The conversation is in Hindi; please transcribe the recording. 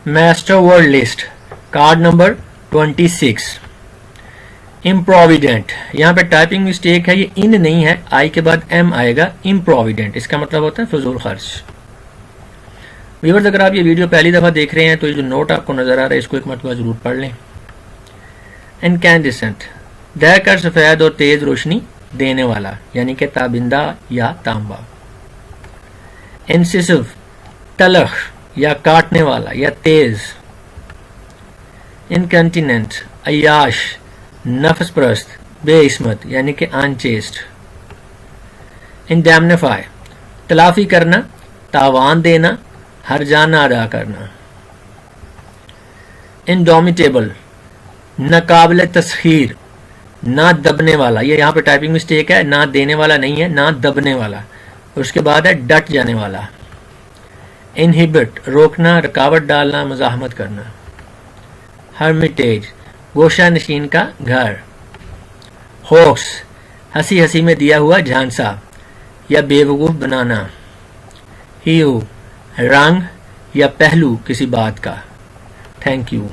Master word list card number 26। Improvident, यहाँ पे टाइपिंग मिस्टेक है, ये इन नहीं है, आई के बाद एम आएगा। इम्प्रोविडेंट इसका मतलब होता है फजूल खर्च। व्यूअर्स, अगर आप ये वीडियो पहली दफा देख रहे हैं तो ये जो नोट आपको नजर आ रहा है इसको एक मरतबा जरूर पढ़ लें। इनकैंडिसेंट, दहकर सफेद और तेज रोशनी देने वाला, यानी कि ताबिंदा या तांबा। इंसिसिव, तलख या काटने वाला या तेज। इनकंटिनेंट, अयाश, नफ्स परस्त, बेइस्मत यानी कि अनचेस्ट। इंडैम्निफाई, तलाफी करना, तावान देना, हर्जाना अदा करना। इंडोमिटेबल, नाकाबिल तस्खीर, ना दबने वाला, ये यहाँ पे टाइपिंग मिस्टेक है, ना देने वाला नहीं है, ना दबने वाला, उसके बाद है डट जाने वाला। इनहिबिट, रोकना, रुकावट डालना, मुजाहमत करना। हर्मिटेज, गोशा नशीन का घर। होक्स, हंसी हंसी में दिया हुआ झांसा या बेवकूफ बनाना। हीयू, रंग या पहलू किसी बात का। Thank you.